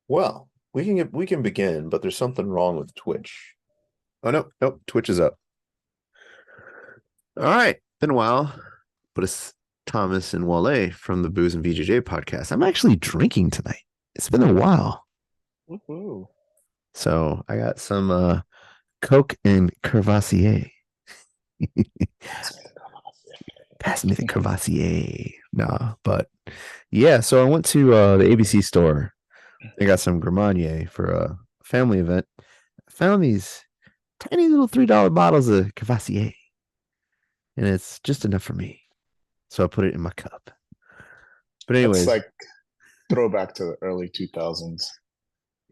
Well, we can begin, but there's something wrong with Twitch. Oh no, nope, Twitch is up. All right, been a while, but it's Thomas and Wale from the Booze and BJJ podcast. I'm actually drinking tonight. It's been a while, Woohoo. so I got some Coke and Crevassier. Pass me the glass. Pass me the Crevassier. Nah, but yeah. So I went to the ABC store. They got some Gremagnier for a family event. I found these tiny little $3 bottles of Cavassier, and it's just enough for me. So I put it in my cup. But That's anyways, like throwback to the early 2000s.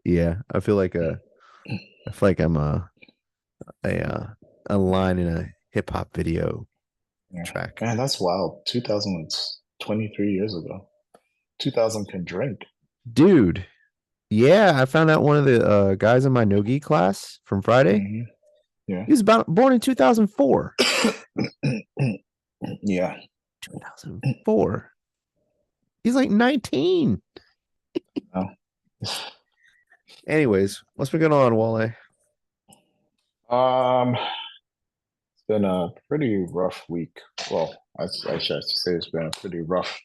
yeah, I feel like I'm a line in a hip hop video Yeah. track. Man, that's wild. 2000 was 23 years ago. 2000 can drink. Dude, yeah, I found out one of the guys in my no-gi class from Friday. Hmm. Yeah. He was born in 2004. Yeah. 2004. He's like 19. No. Anyways, what's been going on, Wale? It's been a pretty rough week. Well, I should say it's been a pretty rough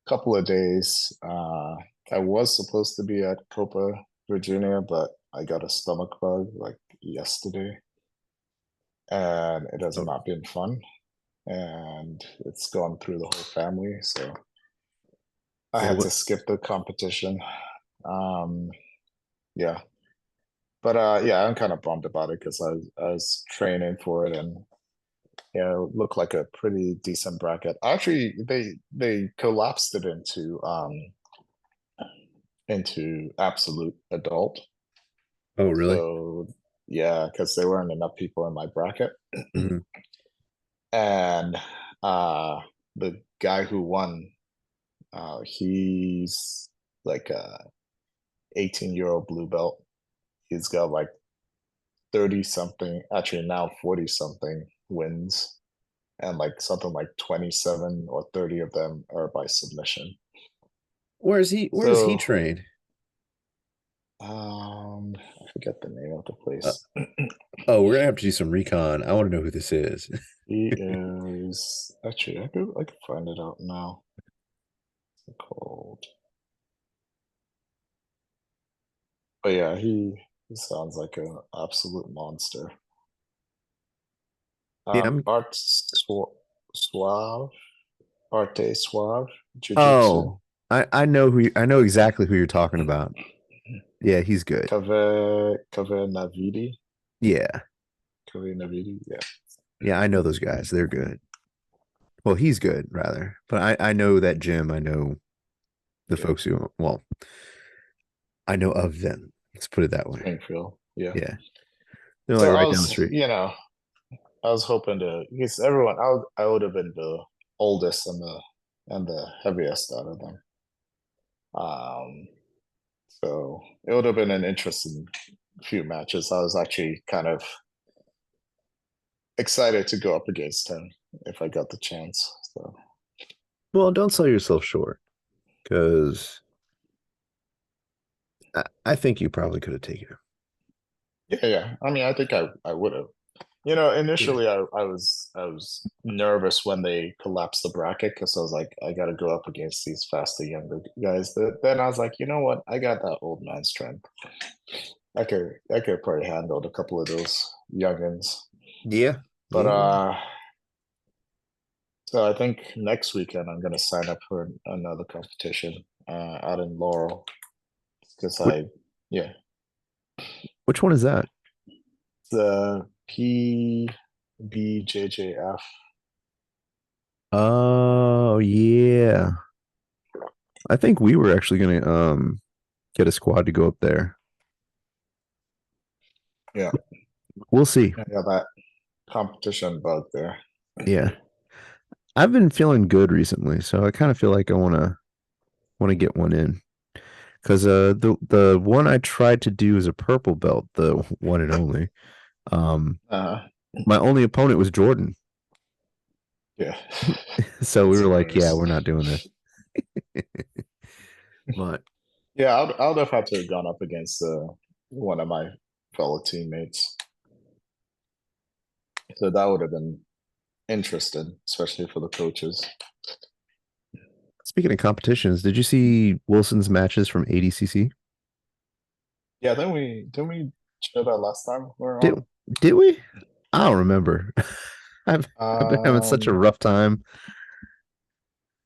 couple of days. I was supposed to be at Copa, Virginia, but I got a stomach bug like yesterday, and it has Oh, not been fun. And it's gone through the whole family, so I yeah, had what? to skip the competition. Um, yeah, but yeah, I'm kind of bummed about it because I was training for it, and yeah, it looked like a pretty decent bracket. Actually, they collapsed it into absolute adult. Oh, really? So yeah, because there weren't enough people in my bracket, Mhm. and uh, the guy who won, he's like a 18-year-old blue belt. He's got like 30 something, actually now 40 something wins, and like something like 27 or 30 of them are by submission. Where does he So train? I forget the name of the Uh, place. oh, we're gonna have to do some recon. I want to know who this is. He is actually I could find it out now. What's it called? But yeah, he sounds like an absolute monster. Yeah, I'm. Suave, Arte Suave Jiu-Jitsu. Oh, I know I know exactly who you're talking about. Yeah, he's good. Kave Navidi. Yeah, Kave Navidi, yeah. yeah, I know those guys. They're good. Well, he's good rather, but I know that gym. I know the Yeah. folks who. Well, I know of them. Let's put it that way. Springfield. Yeah. Yeah, they're like So I right down the was, street. I was hoping to because I would have been the oldest and the heaviest out of them. Um, so it would have been an interesting few matches. I was actually kind of excited to go up against him if I got the chance. So Well, don't sell yourself short, because I think you probably could have taken him. yeah, yeah. I mean, I think I would have. Yeah. Initially I was nervous when they collapsed the bracket because I was like, I got to go up against these faster younger guys. Then I was like, you know what? I got that old man strength. I could probably handle a couple of those youngins. Yeah. But Yeah. so I think next weekend I'm gonna sign up for another competition out in Laurel because Which, yeah, which one is that? the PBJJF. Oh, yeah. I think we were actually gonna get a squad to go up there. Yeah, We'll see. I got that competition bug there. Yeah. I've been feeling good recently, so I kind of feel like I want to get one in. Because the one I tried to do is a purple belt, the one and only. Um, Uh, my only opponent was Jordan. yeah, So we that's were like, yeah, hilarious. we're not doing this. But Yeah, I would have had to have gone up against one of my fellow teammates. So that would have been interesting, especially for the coaches. Speaking of competitions, did you see Wilson's matches from ADCC? Yeah, then we share that last time we were Did on. did we? I don't remember. I've been having such a Um, rough time.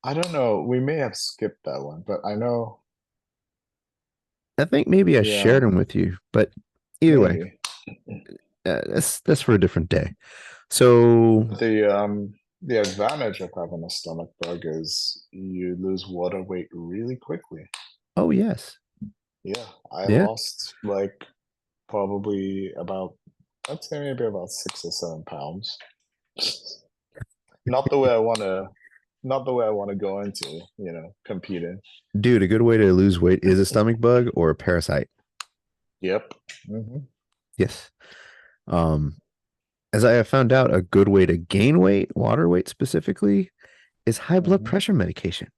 I don't know. We may have skipped that one, but I know, I think maybe I shared yeah, them with you, but either way, maybe. that's for a different day. So, The advantage of having a stomach bug is you lose water weight really quickly. oh yes, Yeah, I yeah, lost like probably about, I'd say maybe about 6 or 7 pounds. Not the way I want to, not the way I want to go into, competing. dude, a good way to lose weight is a stomach bug or a parasite. Yep. Hmm. Yes. Um, as I have found out, a good way to gain weight, water weight specifically, is high blood Hmm. pressure medication.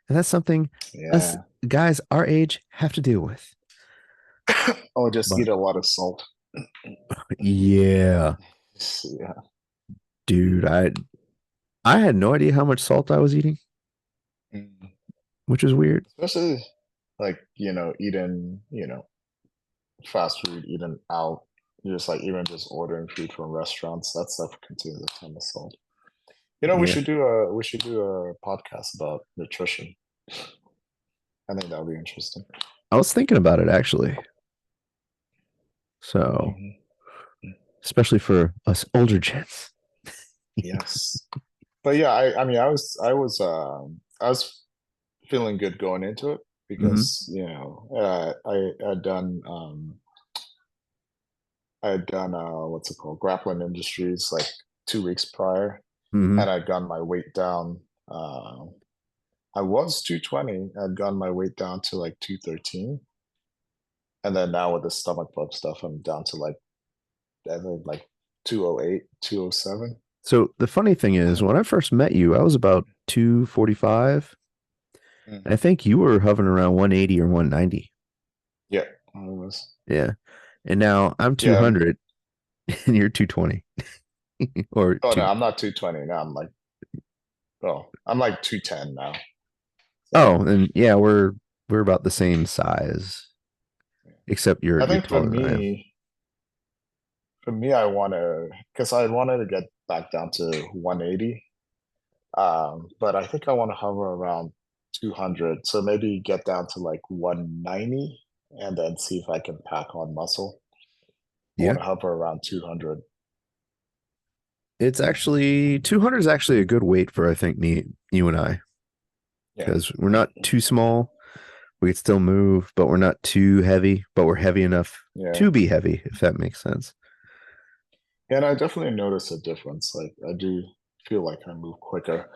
And that's something us Yeah. guys our age have to deal with. Or just But eat a lot of salt. yeah, Yeah. dude, I had no idea how much salt I was eating, Mm. which was weird. Especially like, eating, fast food, eating out, just like even just ordering food from restaurants, that stuff contains a ton of salt. We Yeah. should do a podcast about nutrition. I think that would be interesting. I was thinking about it actually. So, Hmm. especially for us older gents. Yes, but yeah, I mean, I was feeling good going into it Hmm. because I had done what's it called, Grappling Industries, like 2 weeks prior, Hmm. and I'd gotten my weight down. I was 220. I'd gotten my weight down to like 213. And then now with the stomach bug stuff, I'm down to like, I think like 208, 207. So the funny thing is, when I first met you, I was about 245. I Hmm. think you were hovering around 180 or 190. Yeah, I was. Yeah. And now I'm Yeah. 200 and you're 220 or Oh no, 2. I'm not 220 now. I'm like 210 now. Oh, So and yeah, we're about the same size, except you're I you're think for taller than I am. me, for me, I want to, because I wanted to get back down to 180. But I think I want to hover around 200. So maybe get down to like 190 and then see if I can pack on muscle. I Yeah. want to hover around 200. It's actually 200 is actually a good weight for I think me, you and I, Yeah. because we're not too small. We could still move, but we're not too heavy, but we're heavy enough Yeah. to be heavy, if that makes sense. And I definitely notice a difference. Like I do feel like I move quicker.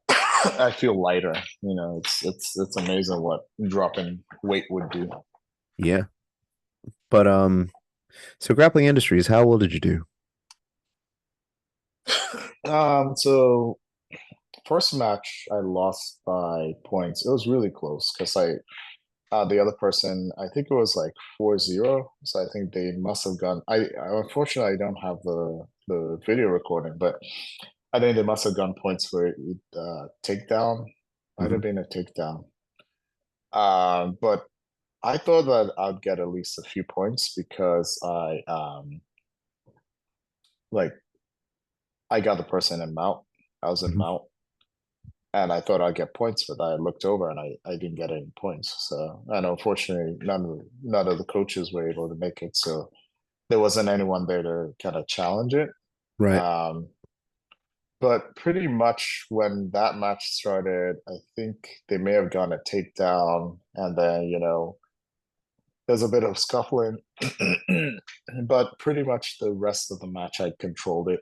I feel lighter. It's amazing what dropping weight would do. Yeah. But so Grappling Industries, how well did you do? So first match I lost by points. It was really close because the other person, I think it was like 4-0. So I think they must have gone. Unfortunately I don't have the video recording, but I think they must have gone points for takedown. Might Hmm. have been a takedown. But I thought that I'd get at least a few points because like I got the person in mount. I was in Hmm. mount, and I thought I'd get points, but I looked over and I didn't get any points. So, and unfortunately, none of the coaches were able to make it. So there wasn't anyone there to kind of challenge it. Right. Um, but pretty much when that match started, I think they may have gone a takedown, and then there's a bit of scuffling, but pretty much the rest of the match I controlled it.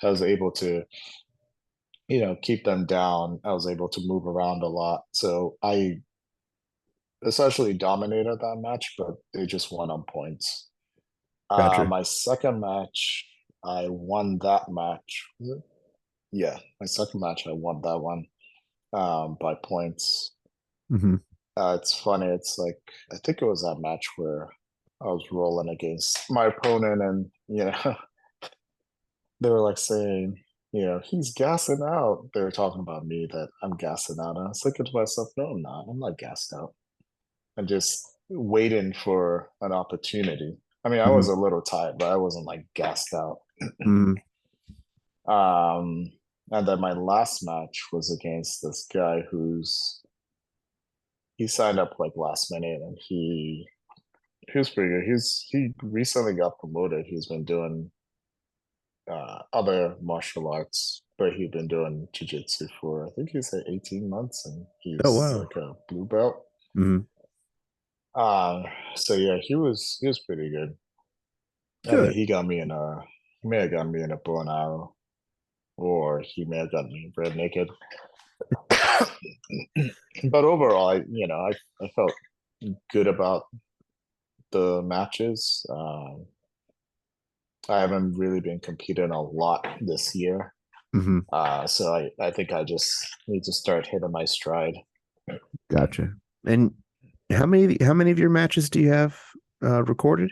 I was able to keep them down. I was able to move around a lot. So I essentially dominated that match, but they just won on points. Gotcha. My second match, I won that match. Yeah, my second match, I won that one by points. Hmm. It's funny. It's like I think it was that match where I was rolling against my opponent, and they were like saying, he's gassing out. They were talking about me that I'm gassing out. And I was thinking to myself, no, I'm not. I'm not gassed out. I'm just waiting for an opportunity. I mean, I Hmm. was a little tired, but I wasn't like gassed out. Hmm. Um, and then my last match was against this guy he signed up like last minute, and he was pretty good. He recently got promoted. He's been doing other martial arts, but he'd been doing jiu-jitsu for I think he said 18 months, and Oh he's wow. like a blue belt. Hmm. Uh, so yeah, he was pretty good. I think Good. he may have got me in a bow and arrow, or he may have got me red naked. But overall, I felt good about the matches. I haven't really been competing a lot this year. Hmm. So I think I just need to start hitting my stride. Gotcha. And how many of your matches do you have recorded?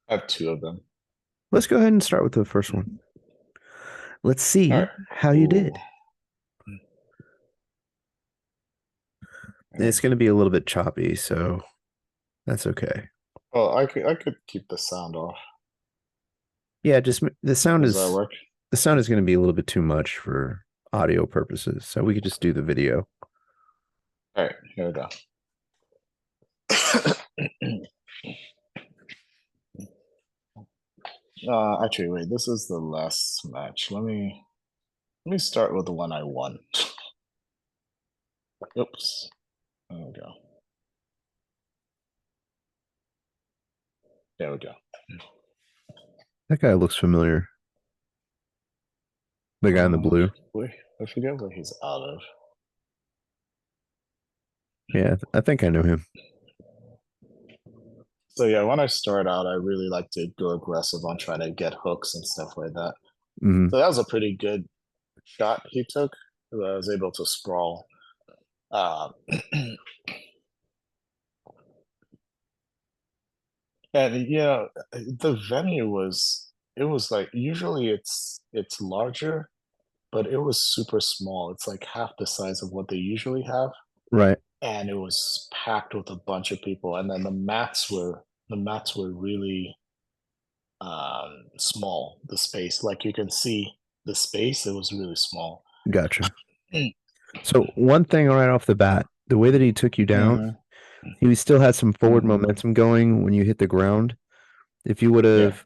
I have two of them. Let's go ahead and start with the first one. Let's All see right. how you Ooh. did. And it's going to be a little bit choppy, so that's okay. Well, I could keep the sound off. Yeah, just the sound Does that is work? the sound is going to be a little bit too much for audio purposes, so we could just do the video. All right, here we go. Actually, wait. This is the last match. Let me start with the one I won. Oops. There we go. There we go. That guy looks familiar. The guy in the blue. Wait, I forget what he's out of. Yeah, I think I know him. So yeah, when I start out, I really like to go aggressive on trying to get hooks and stuff like that. Hmm. So that was a pretty good shot he took. I was able to sprawl. Uh, and the venue it was like usually it's larger, but it was super small. It's like half the size of what they usually have, Right. and it was packed with a bunch of people. And then the mats were really small. The space, like you can see the space, it was really small. Gotcha. So one thing right off the bat, the way that he took you down, Mm-hmm. he still had some forward Mm-hmm. momentum going when you hit the ground. If you would Yeah. have,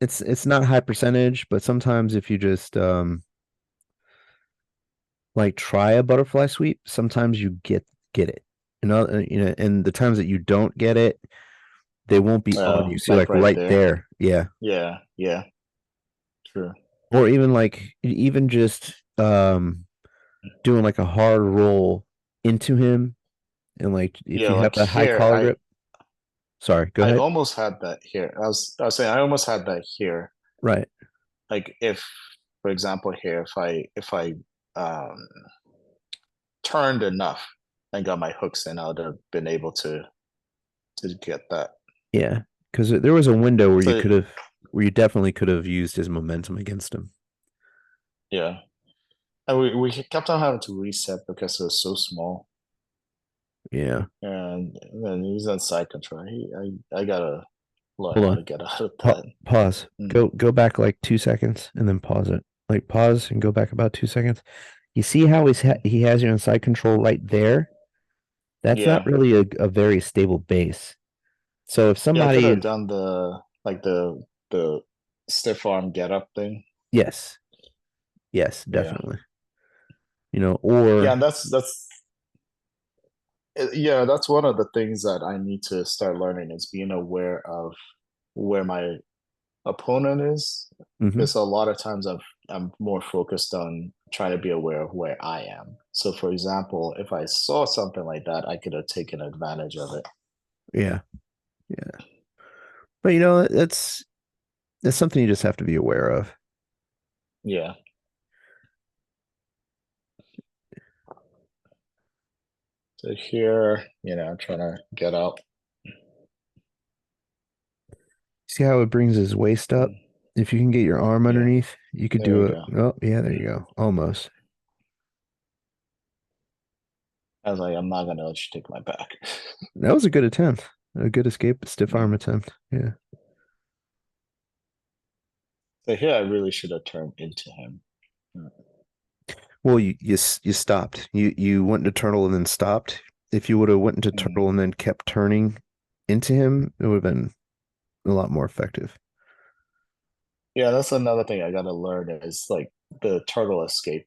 it's not high percentage, but sometimes if you just like try a butterfly sweep, sometimes you get it. And the times that you don't get it, they won't be on you. So Like like right right there. there, yeah. Yeah. Yeah. True. Or even like even just doing like a hard roll into him, and like if Yeah. you have Like that high here, collar I grip. Sorry, go I ahead. almost had that here. I was saying I almost had that here. Right. Like if, for example, here, if I um turned enough and got my hooks in, I would have been able to get that. Yeah. Because there was a window where So where you definitely could have used his momentum against him. yeah, and we kept on having to reset because it was so small, Yeah. and then he's on side control. I gotta learn Hold how on. to get out of that. Pause. Mm. Go back like 2 seconds and then pause it. Like pause and go back about 2 seconds. You see how he has you on side control right there? That's not Yeah, really a very stable base. So if yeah, I could somebody have is, done the stiff arm get up thing. yes, yes, Yeah, definitely. yeah, Or and that's one of the things that I need to start learning is being aware of where my opponent is. mhm, Because a lot of times I'm more focused on trying to be aware of where I am. So, for example, if I saw something like that, I could have taken advantage of it. yeah, yeah. But that's something you just have to be aware of. Yeah. So here, I'm trying to get out. See how it brings his waist up? Mm, If you can get your arm yeah, underneath, you could there do we it. go. Oh, yeah, there you go. Almost. I was like, I'm not gonna let you take my back. That was a good attempt. A good escape, stiff arm Mm. attempt. Yeah. So here, I really should have turned into him. Mm. Well, you stopped. You went to turtle and then stopped. If you would have went into Mm. turtle and then kept turning into him, it would have been a lot more effective. Yeah, that's another thing I gotta learn is like the turtle escape.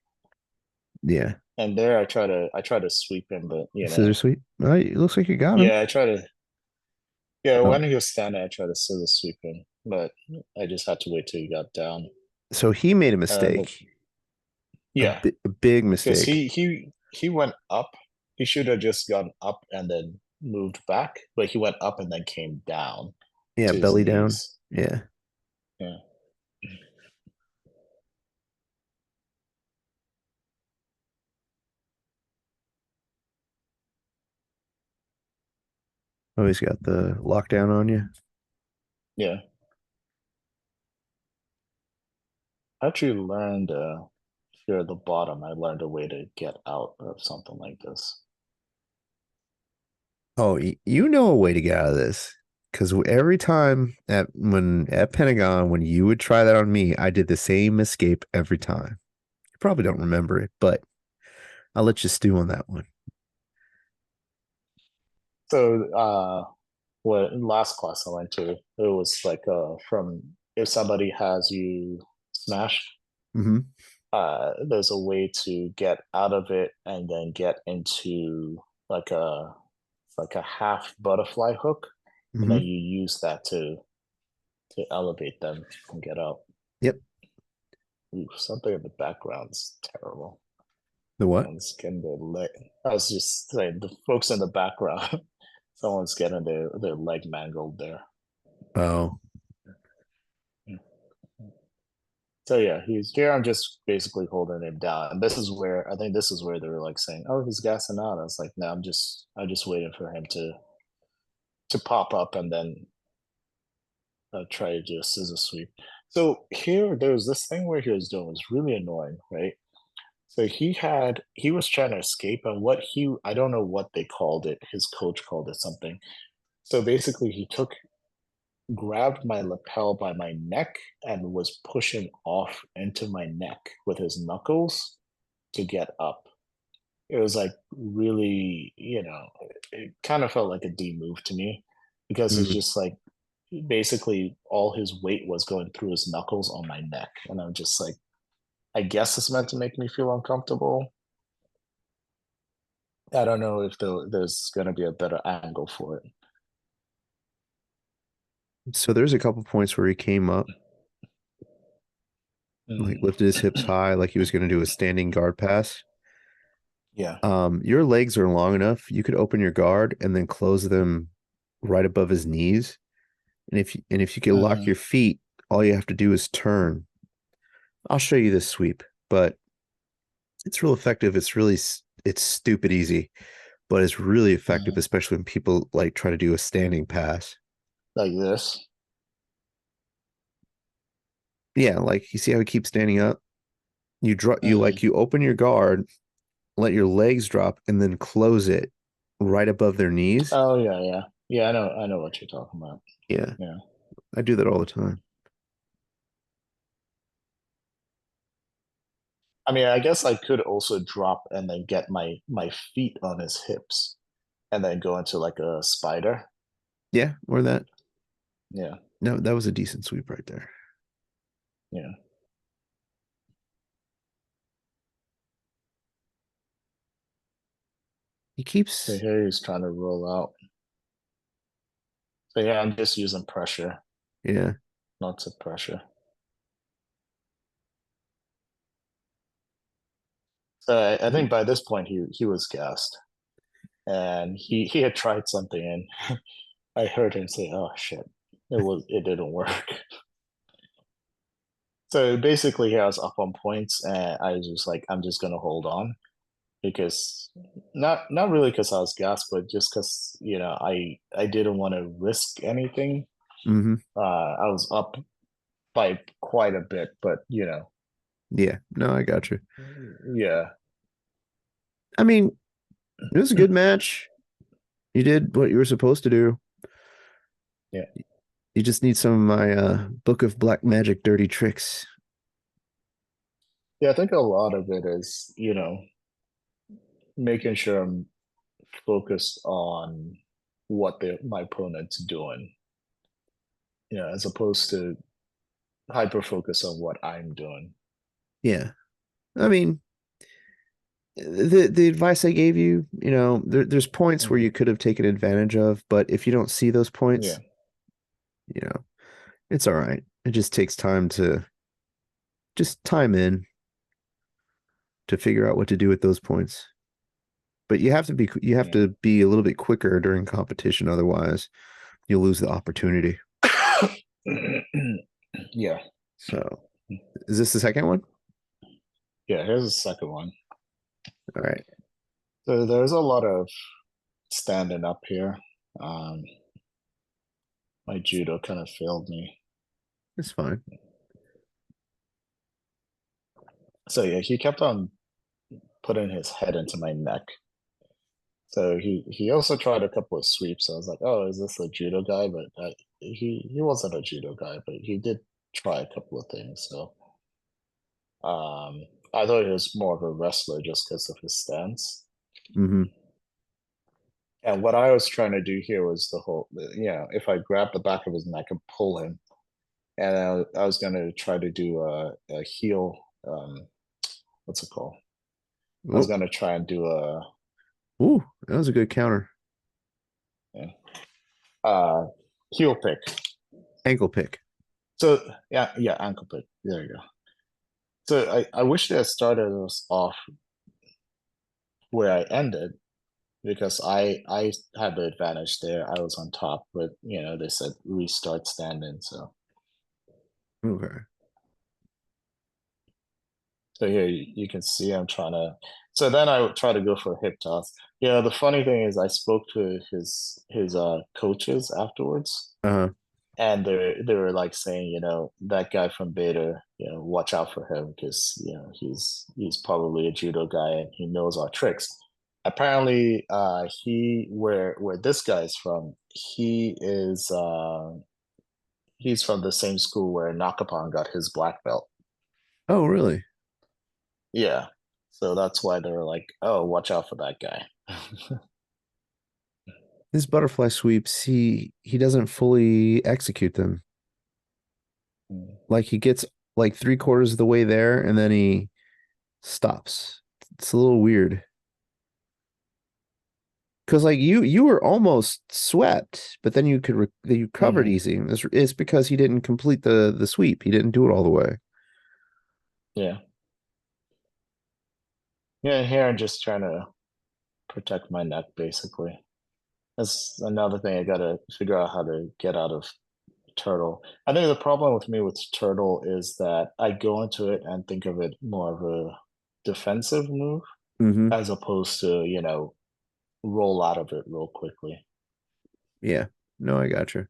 Yeah. And there, I try to sweep him, but Scissor sweep. Oh, it looks like you got him. yeah, I try to. Yeah, Oh, when he was standing, I tried to scissor sweep him, but I just had to wait till he got down. so he made a But mistake, yeah, a big because mistake. he went up. He should have just gone up and then moved back, but he went up and then came down Yeah, to his belly down. knees. Yeah. Yeah, Oh, he's got the lockdown on you. yeah. I actually learned here at the bottom. I learned a way to get out of something like this. Oh, you know a way to get out of this. Because every time at Pentagon, when you would try that on me, I did the same escape every time. You probably don't remember it, but I'll let you stew on that one. So, what last class I went to, it was like from if somebody has you smashed, Hmm. there's a way to get out of it and then get into like a half butterfly hook, and then Hmm. you use that to elevate them and get out. Yep. Ooh, something in the background's terrible. The what? Someone's getting their leg. I was just saying the folks in the background. Someone's getting their leg mangled there. Oh, So yeah, he's here. I'm just basically holding him down. And this is where I think this is where they were like saying, "Oh, he's gassing out." I was like, "No, I'm just waiting for him to pop up and then try to do a scissor sweep." So here, there was this thing where he was doing was really annoying, right? So he was trying to escape, and I don't know what they called it. His coach called it something. So basically, he grabbed my lapel by my neck and was pushing off into my neck with his knuckles to get up. It was like really, it kind of felt like a D move to me because it's mm. just like basically all his weight was going through his knuckles on my neck. And I'm just like, I guess it's meant to make me feel uncomfortable. I don't know if there's going to be a better angle for it. So there's a couple points where he came up, like Mm. lifted his hips high, like he was going to do a standing guard pass. Yeah. Your legs are long enough. You could open your guard and then close them right above his knees. And if you can lock Hmm. your feet, all you have to do is turn. I'll show you this sweep, but it's real effective. It's stupid easy, but it's really effective, Hmm. especially when people like try to do a standing pass. Like this. Yeah, like you see how he keeps standing up? Hmm. You open your guard, let your legs drop, and then close it right above their knees. Oh yeah, yeah. Yeah, I know what you're talking about. Yeah, Yeah. I do that all the time. I mean, I guess I could also drop and then get my feet on his hips and then go into like a spider. Yeah, or that. Yeah, No, that was a decent sweep right there. yeah. He So keeps, here he's trying to roll out. So yeah, I'm just using pressure, yeah. lots of pressure. So I think by this point he was gassed and he had tried something and I heard him say, "Oh shit, it didn't work." So basically, I was up on points and I was just like, "I'm just gonna hold on," because not really because I was gassed, but just because I didn't want to risk anything. Hmm. I was up by quite a bit, but Yeah, no, I got you. yeah, I mean, it was a good match. You did what you were supposed to do. yeah, You just need some of my Book of Black Magic dirty tricks. yeah. I think a lot of it is making sure I'm focused on what my opponent's doing, as opposed to hyper focus on what I'm doing. Yeah. I mean, the advice I gave you, there's points where Hmm. you could have taken advantage of, but if you don't see those Yeah, points, you know, it's all right. It just takes time to just time in to figure out what to do with those points. But you have yeah. to be a little bit quicker during competition, otherwise you'll lose the opportunity. Yeah, So, is this the second one? yeah. Here's the second one. All right, So there's a lot of standing up here. Um, my judo kind of failed me. it's fine. So yeah, he kept on putting his head into my neck. So he also tried a couple of sweeps. I was like, oh, is this a judo guy? But he wasn't a judo guy, but he did try a couple of things. So I thought he was more of a wrestler just because of his stance. Hmm. And what I was trying to do here was if I grab the back of his neck and pull him, and I was going to try to do a heel. What's it called? I was Oh, going to try and do a ooh, that was a good counter. yeah, uh, heel pick. Ankle pick. So yeah, yeah, ankle pick. There you go. So I wish they had started us off where I ended because I had the advantage there. I was on top, but they said restart standing. Okay. So here you can see I'm trying to. So then I would try to go for a hip toss. The funny thing is I spoke to his coaches afterwards, Uh-huh. and they were like saying, that guy from Beta, watch out for him because he's probably a judo guy and he knows our tricks. Apparently, he where this guy's from, he's from the same school where Nakapan got his black belt. Oh, really? Yeah, so that's why they were like, oh, watch out for that guy. His butterfly sweeps, he doesn't fully execute them. Like he gets like three-quarters of the way there and then he stops. It's a little weird. Because like you were almost swept, but then you covered Mhm. easy. It's because he didn't complete the sweep. He didn't do it all the way. Yeah, yeah. Here I'm just trying to protect my neck, basically. That's another thing I gotta figure out how to get out of turtle. I think the problem with me with turtle is that I go into it and think of it more of a defensive move Hmm. as opposed to, roll out of it real quickly. Yeah. No, I got you.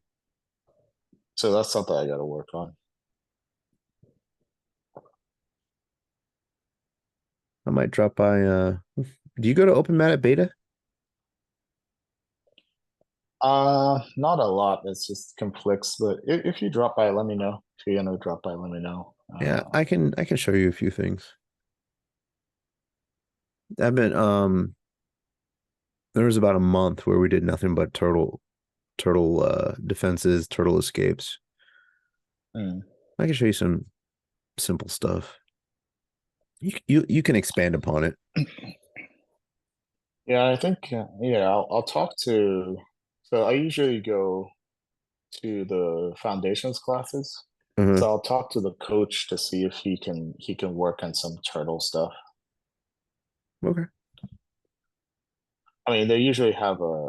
So that's something I gotta work on. I might drop by do you go to open mat at beta? Not a lot. It's just conflicts, but if you drop by, let me know. If you're gonna drop by, let me know. Yeah, I can show you a few things. I've been there was about a month where we did nothing but turtle defenses, turtle escapes. Mm. I can show you some simple stuff. You can expand upon it. Yeah, I think I'll talk to. So I usually go to the foundations classes. Uh-huh. So I'll talk to the coach to see if he can work on some turtle stuff. Okay. I mean, they usually have a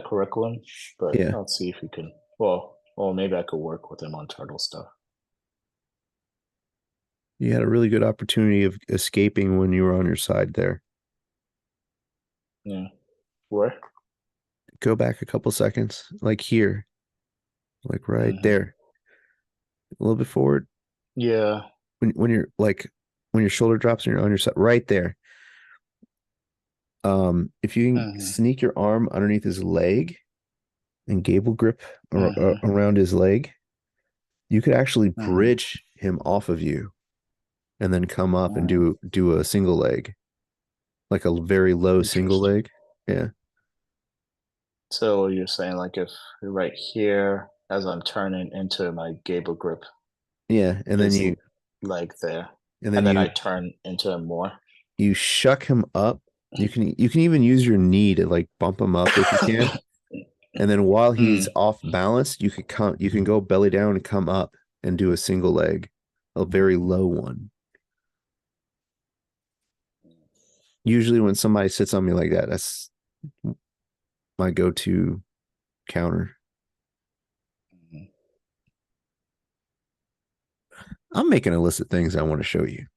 curriculum, but Yeah. I'll see if he can. Well, maybe I could work with him on turtle stuff. You had a really good opportunity of escaping when you were on your side there. Yeah. Where? Go back a couple seconds, like here, like right Hmm. there, a little bit forward. Yeah. When you're like when your shoulder drops and you're on your side, right there. If you can Hmm. sneak your arm underneath his leg and gable grip Hmm. around his leg, you could actually Hmm. bridge him off of you and then come up and Hmm. do a single leg, like a very low single Interesting. leg. Yeah. So you're saying like if right here, as I'm turning into my gable grip, Yeah. his leg there, And then and then I turn into him more. you shuck him up. You can even use your knee to like bump him up if you can. And then while he's Mm. off balance, you can go belly down and come up and do a single leg, a very low one. Usually when somebody sits on me like that, that's my go-to counter. I'm making a list of things I want to show you.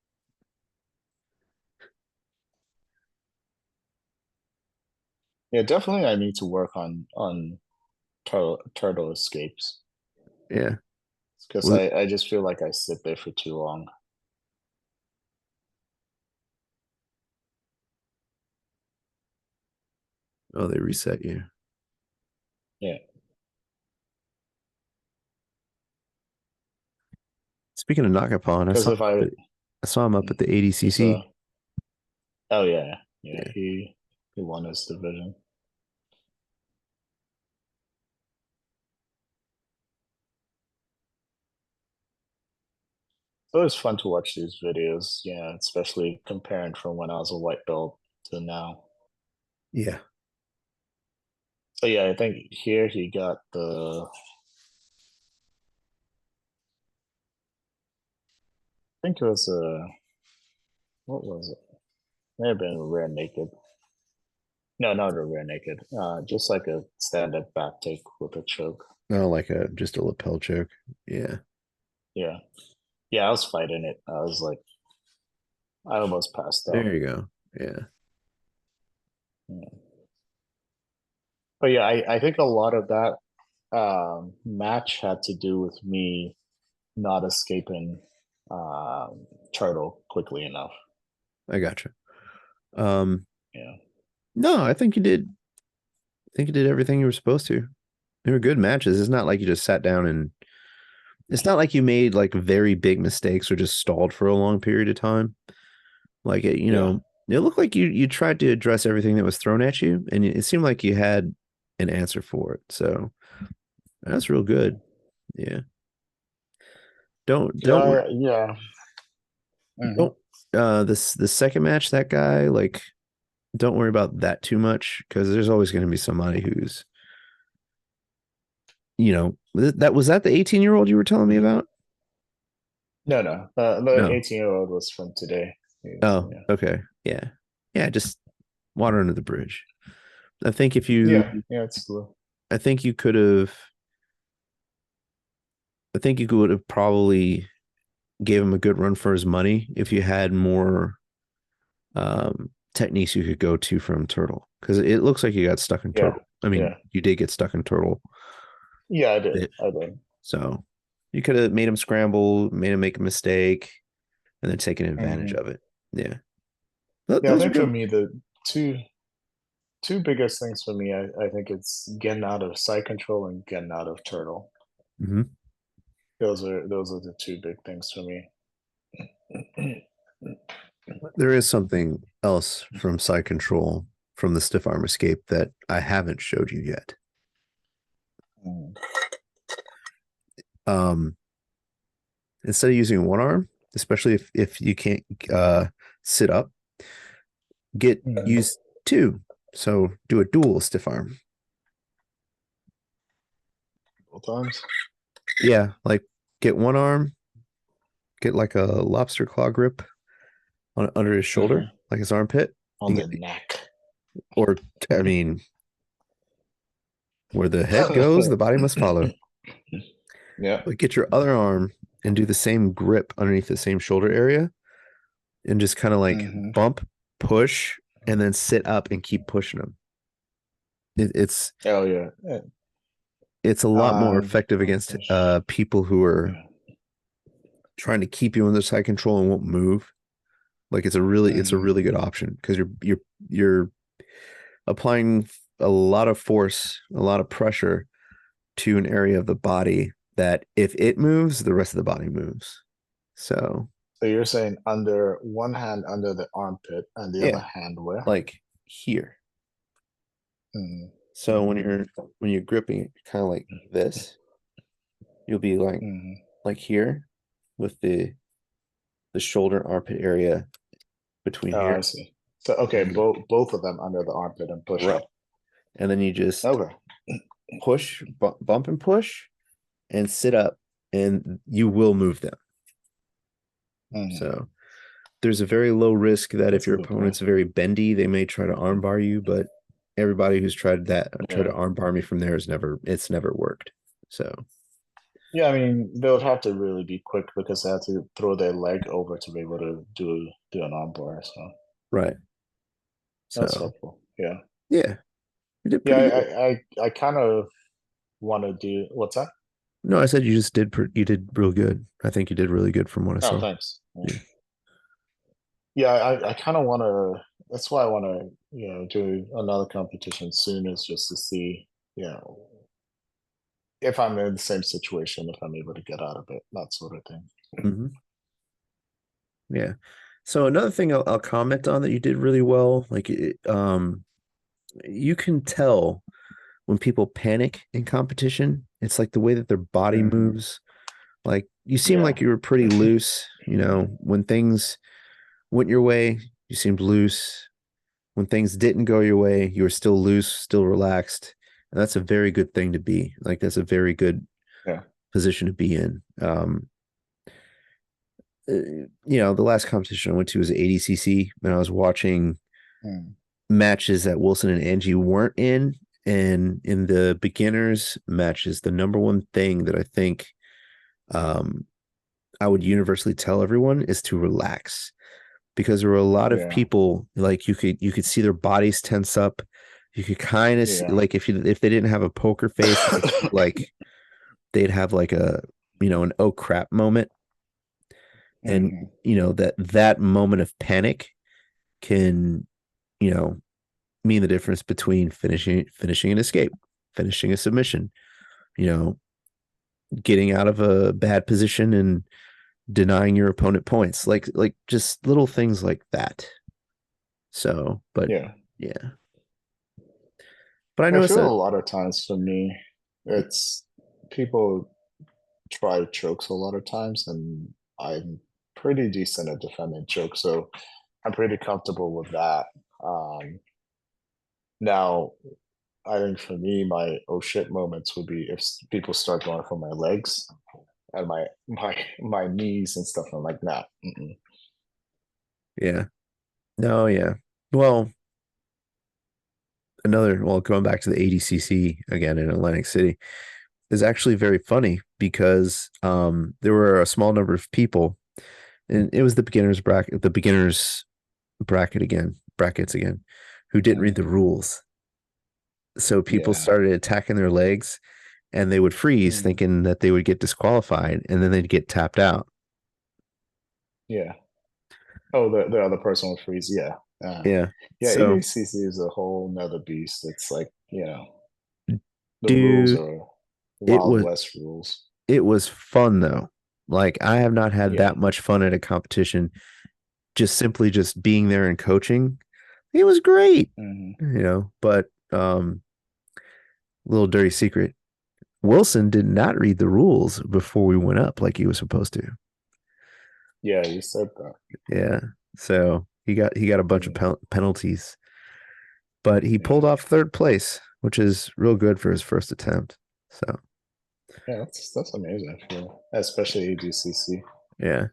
Yeah, definitely. I need to work on turtle escapes Yeah. because Well, I just feel like I sit there for too long. oh, they reset you. Yeah, Speaking of Nakapon, because if I I saw him up at the he's ADCC. oh yeah, yeah, Yeah. he won his division. So it's fun to watch these videos, yeah, especially comparing from when I was a white belt to now. Yeah. So yeah, I think here he got I think it was a what was it? May have been a rear naked. No, not a rear naked. Just like a stand-up back take with a choke. No, like a just a lapel choke. Yeah. Yeah, yeah. I was fighting it. I was like, I almost passed There out. you go. Yeah. Yeah. But yeah, I think a lot of that match had to do with me not escaping turtle quickly enough. I gotcha. Um, Yeah, no, I think you did everything you were supposed to. They were good matches. It's not like you just sat down and it's not like you made like very big mistakes or just stalled for a long period of time. Like yeah. it looked like you tried to address everything that was thrown at you, and it seemed like you had an answer for it. So that's real good. Yeah. Don't worry. Yeah, yeah. Hmm. Don't the second match, that guy, like don't worry about that too much because there's always going to be somebody who's, that was that the 18-year-old you were telling me about? No, no. The No. 18-year-old was from today. Oh, Yeah. okay. Yeah. Yeah, just water under the bridge. I think if you Yeah, yeah, it's cool. I think you could have I think you would have probably gave him a good run for his money if you had more techniques you could go to from turtle because it looks like you got stuck in Yeah, turtle. I mean, yeah. you did get stuck in turtle. Yeah, I did. It, I did. so you could have made him scramble, made him make a mistake, and then taken advantage Hmm. of it. Yeah. Yeah, I Those are think for good. me the two biggest things for me, I think it's getting out of side control and getting out of turtle. Mm-hmm. Those are the two big things for me. There is something else from side control from the stiff arm escape that I haven't showed you yet. Mm. Um, Instead of using one arm, especially if you can't sit up, get Mm. use two. So do a dual stiff arm. Both times. Yeah, like get one arm, get like a lobster claw grip on under his shoulder, Hmm. like his armpit, On the neck. or I mean, where the head goes, the body must follow. Yeah. But get your other arm. and do the same grip underneath the same shoulder area and just kind of like Hmm. bump, push, and then sit up and keep pushing them. It, it's Oh yeah. Yeah. it's a lot more effective against Push. people who are Yeah. trying to keep you under side control and won't move. Like it's a Hmm. really good option because you're applying a lot of force, a lot of pressure to an area of the body that if it moves, the rest of the body moves. So So you're saying under one hand under the armpit and the other yeah, hand where? like here. Mm, So when you're gripping it kind of like this, you'll be mm. like here with the shoulder armpit area between Oh, here. I see. So okay, And both of them under the armpit and push right. up. And then you just Okay. push, bump and push and sit up and you will move them. Mm. So there's a very low risk that if That's a your good point. opponent's very bendy, they may try to armbar you, but everybody who's tried to Yeah. armbar me from there it's never worked. So Yeah, I mean, they would have to really be quick because they have to throw their leg over to be able to do an arm bar. So right. that's So helpful. Yeah. yeah, you did Yeah, pretty good. I kind of want to do what's that? No, I said you just you did real good. I think you did really good from what I Oh, saw. thanks. Yeah, Yeah. yeah, I kind of want to. That's why I want to, do another competition soon, is just to see, you know, if I'm in the same situation, if I'm able to get out of it, that sort of thing. Hmm. Yeah. So another thing I'll comment on that you did really well, you can tell when people panic in competition. It's like the way that their body Hmm. moves. Like you seem Yeah. like you were pretty loose, when things went your way, you seemed loose. When things didn't go your way, you were still loose, still relaxed. And that's a very good thing to be. Like that's a very good Yeah. position to be in. The last competition I went to was ADCC, and I was watching Mm. matches that Wilson and Angie weren't in. And in the beginners matches, the number one thing that I think um, I would universally tell everyone is to relax because there were a lot of Yeah. people like you could see their bodies tense up. You could kind of see Yeah. like if they didn't have a poker face, you could see like they'd have like an oh crap moment. And Hmm. that moment of panic can, you know, mean the difference between finishing an escape, finishing a submission, you know, getting out of a bad position and denying your opponent points. Like just little things like that. So, but Yeah. yeah. But I I noticed feel a that lot of times for me, it's people try chokes a lot of times, and I'm pretty decent at defending chokes, so I'm pretty comfortable with that. Um, Now, I think for me, my oh shit moments would be if people start going for my legs and my knees and stuff. I'm like, nah. Mm-mm. yeah. No, yeah. Well, going back to the ADCC again in Atlantic City is actually very funny because there were a small number of people and it was the beginners brackets again, who didn't read Mm. the rules. So people Yeah. started attacking their legs and they would freeze Mm. thinking that they would get disqualified and then they'd get tapped out. Yeah. Oh, the other person would freeze. Yeah. Yeah. Yeah. So, ADCC is a whole nother beast. It's like, the rules dude, are it Wild was West rules. it was fun though. Like I have not had Yeah. that much fun at a competition just simply just being there and coaching. It was great, Hmm. but little dirty secret. Wilson did not read the rules before we went up like he was supposed to. Yeah. You said that. Yeah. So he got a bunch of Mm. penalties, but he pulled Yeah. off third place, which is real good for his first attempt. So, Yeah. That's amazing. I feel, especially ADCC. yeah.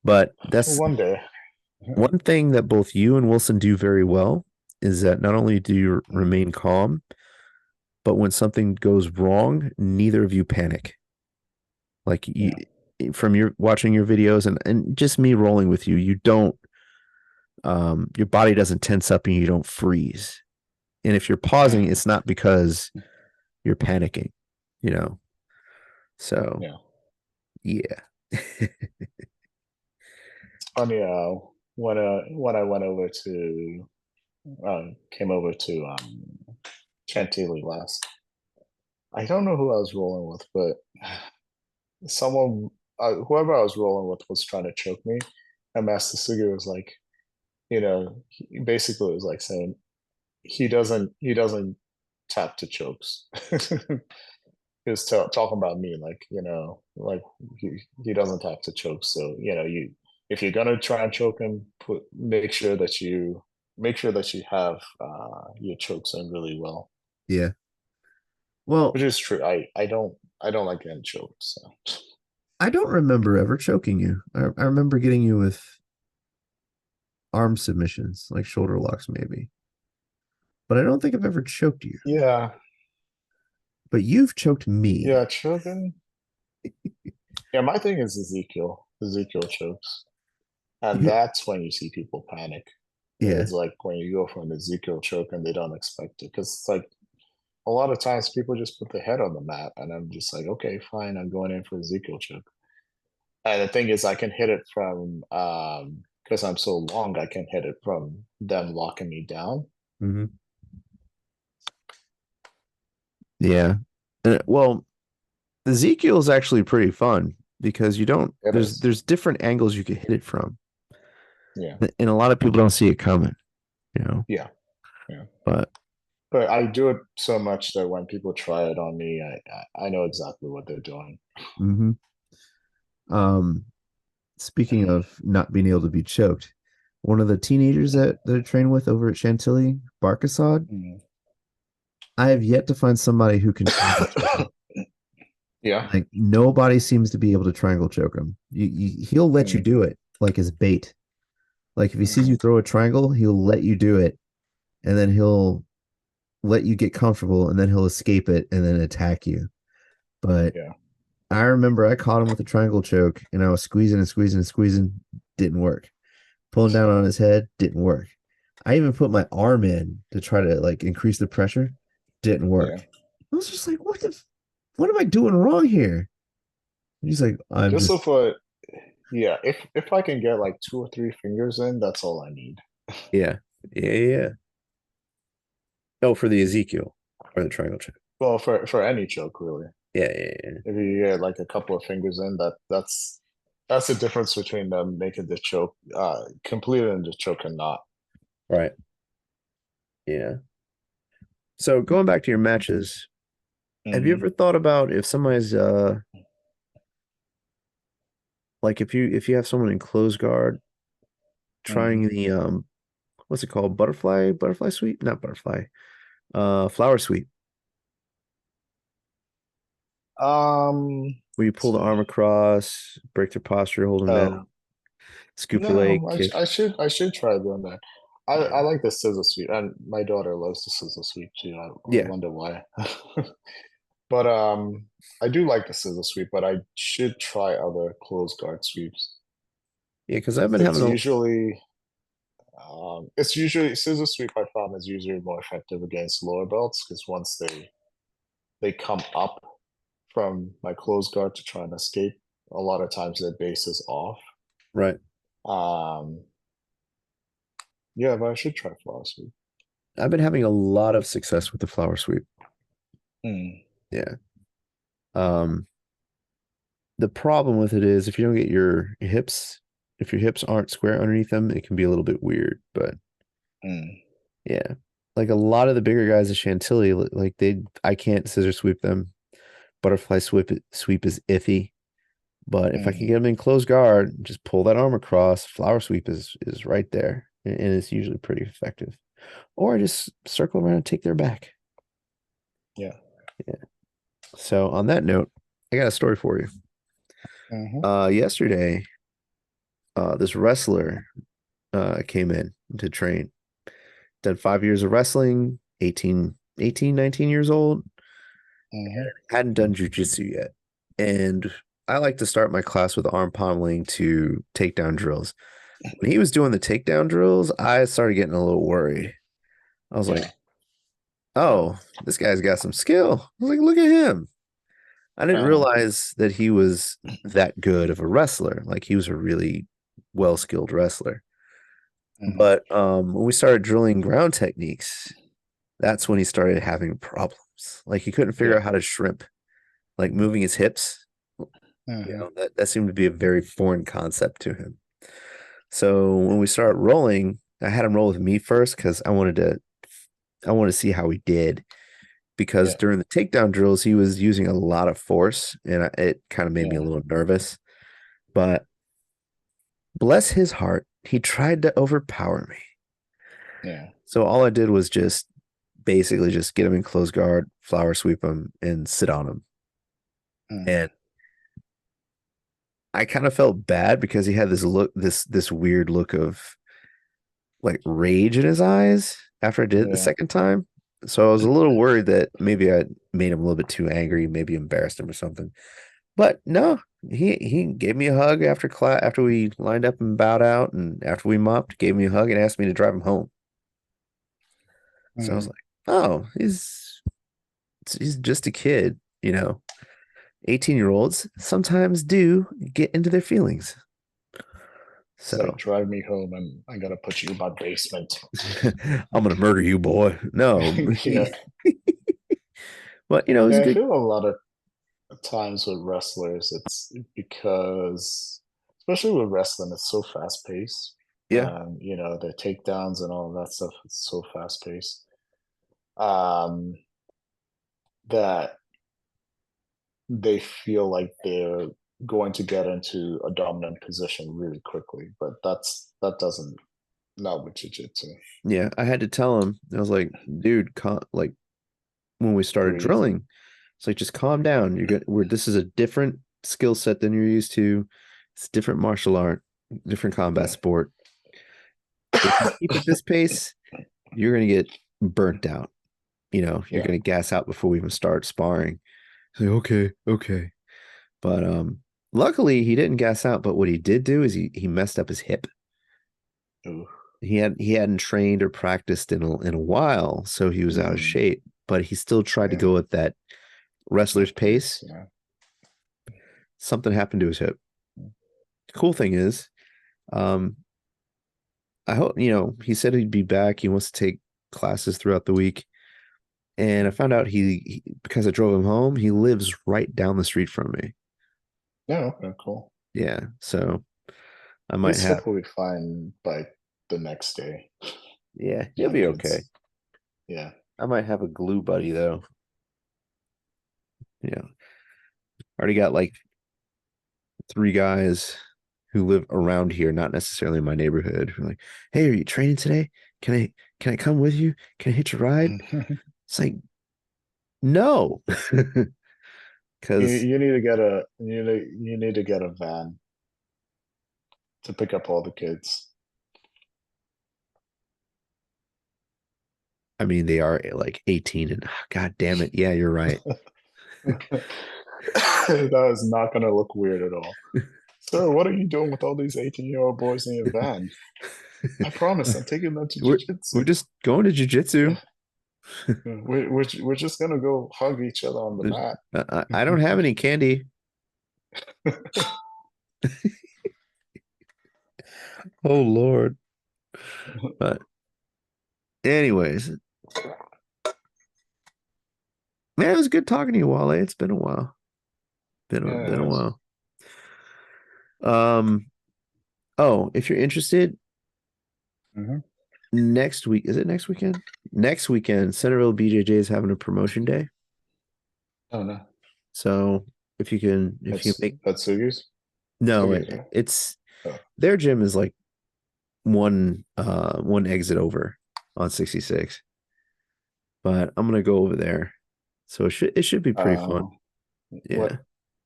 But that's One day. one thing that both you and Wilson do very well is that not only do you Mm. remain calm, but when something goes wrong, neither of you panic. Like you, Yeah. from your watching your videos and just me rolling with you, you don't your body doesn't tense up and you don't freeze. And if you're pausing, it's not because you're panicking, you know. So Yeah. yeah. Funny, when I went over to came over to Chantilly last. I don't know who I was rolling with, but someone, whoever I was rolling with, was trying to choke me, and Master Sugi was like, he basically was like saying he doesn't tap to chokes. He was talking about me, like like he doesn't tap to chokes. So if you're gonna try and choke him, make sure that you have your chokes in really well, Yeah. Well, which is true. I don't like getting choked. So I don't remember ever choking you. I remember getting you with arm submissions, like shoulder locks, maybe. But I don't think I've ever choked you. yeah, But you've choked me. yeah, choking. Yeah, my thing is Ezekiel chokes, and You, that's when you see people panic. yeah. It's like when you go for an Ezekiel choke and they don't expect it, because it's like a lot of times people just put their head on the mat, and I'm just like, okay, fine, I'm going in for Ezekiel choke. And the thing is, I can hit it from because I'm so long, I can hit it from them locking me down. Hmm. Yeah. Well, Ezekiel is actually pretty fun because you don't It is, there's different angles you can hit it from. yeah, And a lot of people don't see it coming, you know. yeah, yeah. But But I do it so much that when people try it on me, I know exactly what they're doing. mhm. um speaking of not being able to be choked, one of the teenagers that I train with over at Chantilly, Barkasad, Mm. I have yet to find somebody who can triangle choke him. Yeah. Like nobody seems to be able to triangle choke him. He'll let you Mm. do it like as bait. Like if he sees Hmm. you throw a triangle, he'll let you do it, and then he'll let you get comfortable, and then he'll escape it and then attack you. But Yeah. I remember I caught him with a triangle choke, and I was squeezing and squeezing and squeezing, didn't work. Pulling down on his head, didn't work. I even put my arm in to try to like increase the pressure, didn't Yeah. work. I was just like, what am I doing wrong here? And he's like, I'm Just just so for Yeah, if I can get like two or three fingers in, that's all I need. yeah, yeah, yeah. Oh, for the Ezekiel or the triangle choke. Well, for any choke, really. Yeah, yeah, yeah. If you get like a couple of fingers in, that's the difference between them making the choke completing the choke and not. Right. Yeah. So going back to your matches, have you Hmm. ever thought about if somebody's like if you have someone in close guard Hmm. trying the what's it called? Butterfly sweep? Not butterfly. Flower sweep, where you Let's pull the see. arm across, break their posture, hold them Oh down, scoop your leg, no, kick. I should try doing that. I Yeah. like the scissor sweep, and my daughter loves the scissor sweep too. I Yeah. wonder why. But I do like the scissor sweep, but I should try other closed guard sweeps. Yeah, because I've been It's having a usually scissor sweep. I found is usually more effective against lower belts because once they come up from my closed guard to try and escape, a lot of times their base is off. right. Um, yeah, but I should try flower sweep. I've been having a lot of success with the flower sweep. Mm, Yeah. Um, the problem with it is if you don't get your hips, if your hips aren't square underneath them, it can be a little bit weird. But mm, yeah, like a lot of the bigger guys at Chantilly, like I can't scissor sweep them. Butterfly sweep is iffy. But if I can mm. get them in close guard, just pull that arm across. Flower sweep is right there, and it's usually pretty effective. Or I just circle around and take their back. Yeah. Yeah. So on that note, I got a story for you. Hmm. Yesterday, this wrestler came in to train. Done 5 years of wrestling, 19 years old. Hmm. Hadn't done jujitsu yet. And I like to start my class with arm pommeling to takedown drills. When he was doing the takedown drills, I started getting a little worried. I was like, Yeah. oh, this guy's got some skill. I was like, look at him. I didn't Uh, realize that he was that good of a wrestler. Like he was a really well-skilled wrestler. mhm. But when we started drilling ground techniques, that's when he started having problems. Like he couldn't figure Yeah. out how to shrimp, like moving his hips. Mhm. That seemed to be a very foreign concept to him. So when we started rolling, I had him roll with me first because I wanted to see how he did. Because Yeah. during the takedown drills, he was using a lot of force, and it kind of made me a Yeah. little nervous. But bless his heart, he tried to overpower me. Yeah. So all I did was just basically just get him in close guard, flower sweep him, and sit on him. Mhm. And I kind of felt bad because he had this weird look of like rage in his eyes after I did it the Yeah. second time. So I was a little worried that maybe I made him a little bit too angry, maybe embarrassed him or something. But no, he gave me a hug after class after we lined up and bowed out, and after we mopped, gave me a hug and asked me to drive him home. So I was Mhm. like, oh, he's just a kid, you know. 18-year-olds sometimes do get into their feelings. It's like So drive me home and I'm gonna put you in my basement. I'm gonna murder you, boy. No, Yeah. but he's Yeah, a I good. feel a lot of times with wrestlers, it's because, especially with wrestling, it's so fast paced. Yeah, The takedowns and all of that stuff, it's so fast paced. Um, that they feel like they're going to get into a dominant position really quickly, but that doesn't not with jiu-jitsu. yeah. I had to tell him. I was like, dude, like when we started Breathe. drilling, it's like just calm down. You're good. This is a different skill set than you're used to. It's a different martial art, different combat Yeah. sport. If you keep at this pace, you're gonna get burnt out. You're Yeah. gonna gas out before we even start sparring. Say, okay, okay. But luckily he didn't gas out. But what he did do is he messed up his hip. Ooh. He hadn't trained or practiced in a while, so he was out of Mm, shape. But he still tried to yeah. go at that wrestler's That pace. pace. Yeah. Something happened to his hip. Cool thing is, um, I hope he said he'd be back. He wants to take classes throughout the week, and I found out because I drove him home. He lives right down the street from me. Yeah. Okay. Cool. Yeah, so I might He's have. hopefully fine by the next day. Yeah, he'll Yeah. be okay. It's yeah. I might have a glue buddy though. Yeah, already got like three guys who live around here, not necessarily in my neighborhood. Who are like, hey, are you training today? Can I come with you? Can I hitch a ride? It's like, no, You because you need to get you need to get a van to pick up all the kids. I mean they are like 18 and god damn it, yeah, you're right. That is not going to look weird at all. Sir, what are you doing with all these 18-year-old boys in your van? I promise I'm taking them to we're we're jujitsu. just going to Yeah, jujitsu. we're just gonna go hug each other on the mat. I don't have any candy. Oh Lord. But anyways, man, it was good talking to you, Wale. It's been a while. Been a Yeah. while. Um, oh, if you're interested, Hmm. next week, is it next weekend? Next weekend, Centerville BJJ is having a promotion day. Oh no, So if you can make, that's Sugi's. no, Sugi's, right? it's Oh. their gym is like one exit over on 66. But I'm gonna go over there. So it should be pretty fun. Uh, Yeah.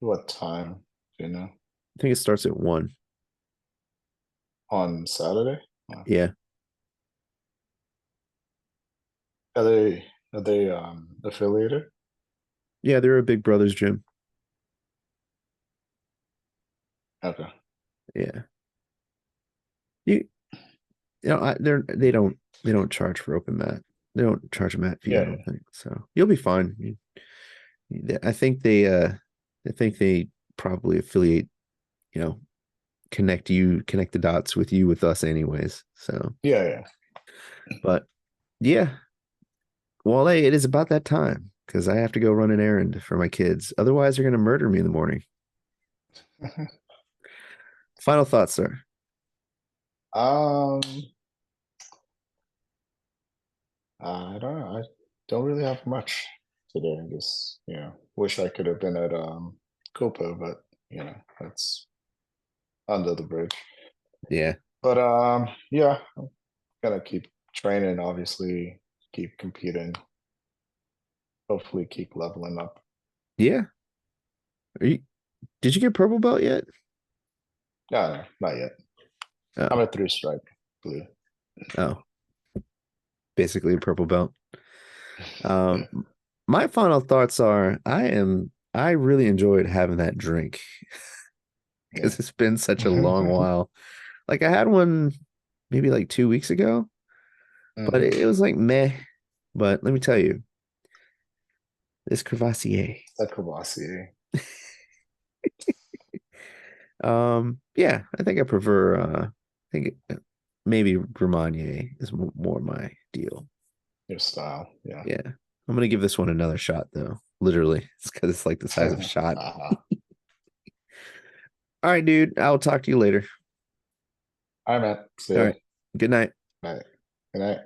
what time? Do you know? I think it starts at 1. On Saturday? Yeah. Are they affiliated? Yeah, they're a Big Brothers gym. Okay. Yeah. You they don't charge for open mat. They don't charge a mat fee, I Yeah, don't yeah. think. So you'll be fine. I think they probably affiliate, you know, connect the dots with you with us anyways. So, Yeah, yeah. but yeah, well, hey, it is about that time because I have to go run an errand for my kids. Otherwise, they're gonna murder me in the morning. Final thoughts, sir. Um, I don't really have much today. I just, wish I could have been at Copa, but that's under the bridge. Yeah. But yeah, gotta keep training, obviously, keep competing, hopefully keep leveling up. Yeah. You, did you get purple belt yet? No, no, not yet. I'm Oh, a three stripe blue. oh, basically a purple belt. Yeah. Um, my final thoughts are I really enjoyed having that drink Yeah. because it's been such a long while. Like I had one maybe like 2 weeks ago, but Hmm. it was like meh. But let me tell you, this Crevassier. That Kavasi. Yeah, I think I prefer I think maybe Gremagnier is more my deal. Your style. Yeah. Yeah. I'm gonna give this one another shot though. Literally. It's because it's like the size of a shot. Uh-huh. All right, dude. I'll talk to you later. All right, man. See All ya. right. Good night. Bye. Good night.